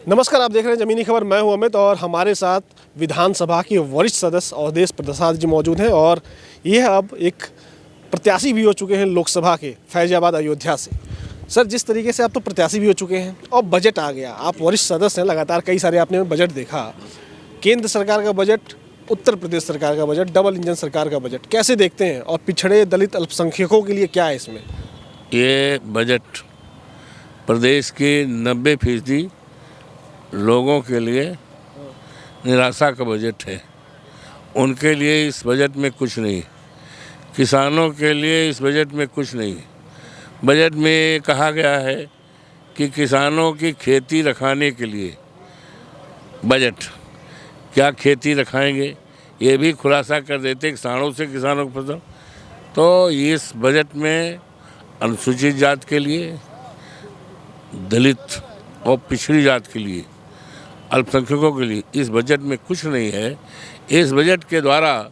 नमस्कार, आप देख रहे हैं ज़मीनी खबर। मैं हूं अमित और हमारे साथ विधानसभा के वरिष्ठ सदस्य अवधेश प्रसाद जी मौजूद हैं और ये अब एक प्रत्याशी भी हो चुके हैं लोकसभा के फैजाबाद अयोध्या से। सर, जिस तरीके से आप तो प्रत्याशी भी हो चुके हैं और बजट आ गया, आप वरिष्ठ सदस्य हैं, लगातार कई सारे आपने बजट देखा, केंद्र सरकार का बजट, उत्तर प्रदेश सरकार का बजट, डबल इंजन सरकार का बजट, कैसे देखते हैं और पिछड़े दलित अल्पसंख्यकों के लिए क्या है इसमें? ये बजट प्रदेश के 90% लोगों के लिए निराशा का बजट है। उनके लिए इस बजट में कुछ नहीं, किसानों के लिए इस बजट में कुछ नहीं। बजट में कहा गया है कि किसानों की खेती रखाने के लिए बजट, क्या खेती रखाएंगे ये भी खुलासा कर देते किसानों से, किसानों को फसल। तो इस बजट में अनुसूचित जात के लिए, दलित और पिछड़ी जात के लिए, अल्पसंख्यकों के लिए इस बजट में कुछ नहीं है। इस बजट के द्वारा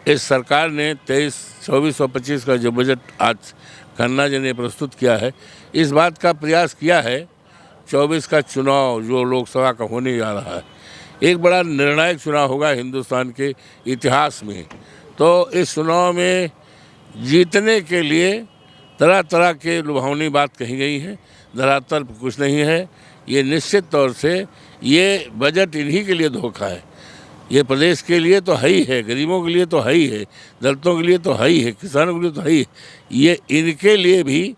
इस सरकार ने 23, 24 और 25 का जो बजट आज खन्ना जी ने प्रस्तुत किया है, इस बात का प्रयास किया है 24 का चुनाव जो लोकसभा का होने जा रहा है, एक बड़ा निर्णायक चुनाव होगा हिंदुस्तान के इतिहास में। तो इस चुनाव में जीतने के लिए तरह तरह के लुभावनी बात कही गई है, धरातल पर कुछ नहीं है। ये निश्चित तौर से ये बजट इन्हीं के लिए धोखा है। ये प्रदेश के लिए तो है ही है, गरीबों के लिए तो है ही है, दलितों के लिए तो है ही है, किसानों के लिए तो है ही। ये इनके लिए भी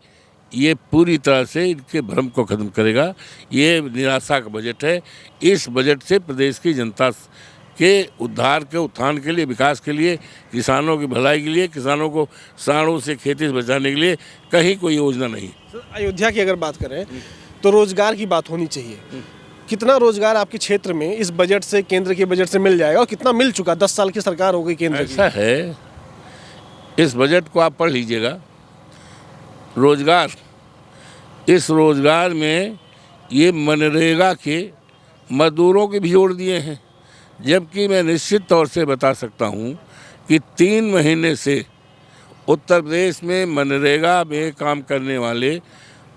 ये पूरी तरह से इनके भ्रम को ख़त्म करेगा। ये निराशा का बजट है। इस बजट से प्रदेश की जनता के उद्धार के, उत्थान के लिए, विकास के लिए, किसानों की भलाई के लिए, किसानों को साड़ों से, खेती से बचाने के लिए कहीं कोई योजना नहीं। अयोध्या की अगर बात करें तो रोजगार की बात होनी चाहिए। कितना रोजगार आपके क्षेत्र में इस बजट से, केंद्र के बजट से मिल जाएगा और कितना मिल चुका? 10 साल की सरकार हो गई केंद्र की। ऐसा है, इस बजट को आप पढ़ लीजिएगा। रोजगार, इस रोजगार में ये मनरेगा के मजदूरों के भी जोड़ दिए हैं, जबकि मैं निश्चित तौर से बता सकता हूँ कि 3 महीने से उत्तर प्रदेश में मनरेगा में काम करने वाले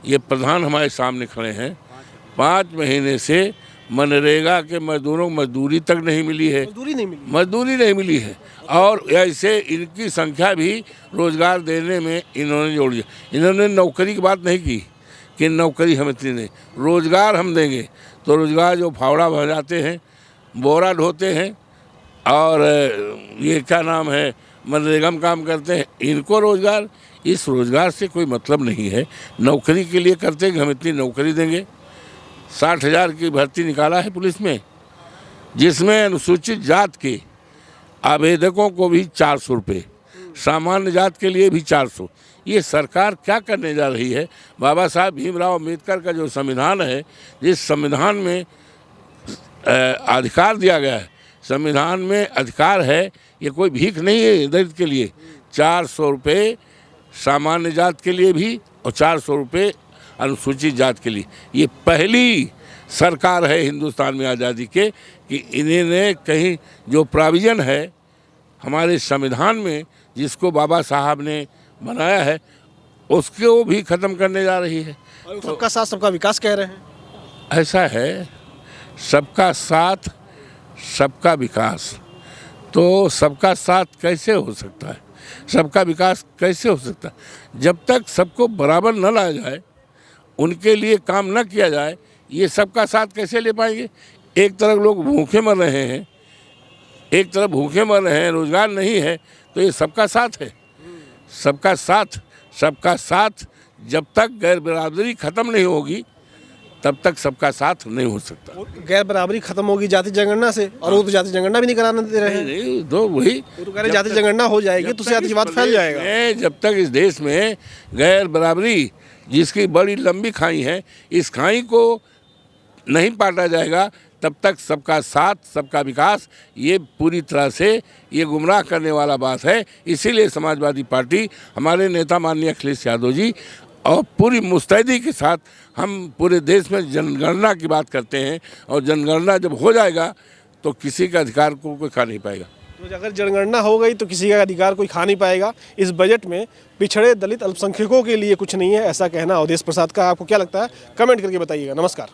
ये प्रधान हमारे सामने खड़े हैं। 5 महीने से मनरेगा के मजदूरों को मजदूरी तक नहीं मिली है, मजदूरी नहीं मिली है। और ऐसे इनकी संख्या भी रोजगार देने में इन्होंने जोड़ दिया। इन्होंने नौकरी की बात नहीं की कि नौकरी हम इतनी नहीं, रोजगार हम देंगे। तो रोजगार जो फावड़ा भजाते हैं, बोरा ढोते हैं और ये क्या नाम है, मनरेगा में काम करते हैं, इनको रोजगार, इस रोजगार से कोई मतलब नहीं है। नौकरी के लिए करते हैं कि हम इतनी नौकरी देंगे। 60,000 की भर्ती निकाला है पुलिस में, जिसमें अनुसूचित जात के आवेदकों को भी 400 रुपये, सामान्य जात के लिए भी 400। ये सरकार क्या करने जा रही है? बाबा साहब भीमराव अम्बेडकर का जो संविधान है, जिस संविधान में अधिकार दिया गया है, संविधान में अधिकार है, ये कोई भीख नहीं है दलित के लिए। 400 रुपये सामान्य जात के लिए भी और 400 रुपये अनुसूचित जात के लिए। ये पहली सरकार है हिंदुस्तान में आज़ादी के कि इन्होंने कहीं जो प्रोविज़न है हमारे संविधान में, जिसको बाबा साहब ने बनाया है, उसको भी ख़त्म करने जा रही है। और सबका साथ सबका विकास कह रहे हैं। ऐसा है, सबका साथ सबका विकास, तो सबका साथ कैसे हो सकता है, सबका विकास कैसे हो सकता है? जब तक सबको बराबर न लाया जाए, उनके लिए काम न किया जाए, ये सबका साथ कैसे ले पाएंगे? एक तरफ लोग भूखे मर रहे हैं, एक तरफ भूखे मर रहे हैं, रोजगार नहीं है, तो ये सबका साथ है। सबका साथ, सबका साथ जब तक गैर बराबरी ख़त्म नहीं होगी तब तक सबका साथ नहीं हो सकता। गैर बराबरी खत्म होगी जाति जनगणना से, और वो तो जाति जनगणना भी नहीं कराने दे रहे हैं। नहीं, तो वही तो कह रहे जाति जनगणना हो जाएगी तो जातिवाद फैल जाएगा। जब तक इस देश में गैर बराबरी, जिसकी बड़ी लंबी खाई है, इस खाई को नहीं पाटा जाएगा, तब तक सबका साथ सबका विकास, ये पूरी तरह से ये गुमराह करने वाला बात है। इसीलिए समाजवादी पार्टी, हमारे नेता माननीय अखिलेश यादव जी और पूरी मुस्तैदी के साथ हम पूरे देश में जनगणना की बात करते हैं। और जनगणना जब हो जाएगा तो किसी का अधिकार को कोई खा नहीं पाएगा। तो अगर जनगणना हो गई तो किसी का अधिकार कोई खा नहीं पाएगा। इस बजट में पिछड़े दलित अल्पसंख्यकों के लिए कुछ नहीं है, ऐसा कहना अवधेश प्रसाद का। आपको क्या लगता है? कमेंट करके बताइएगा। नमस्कार।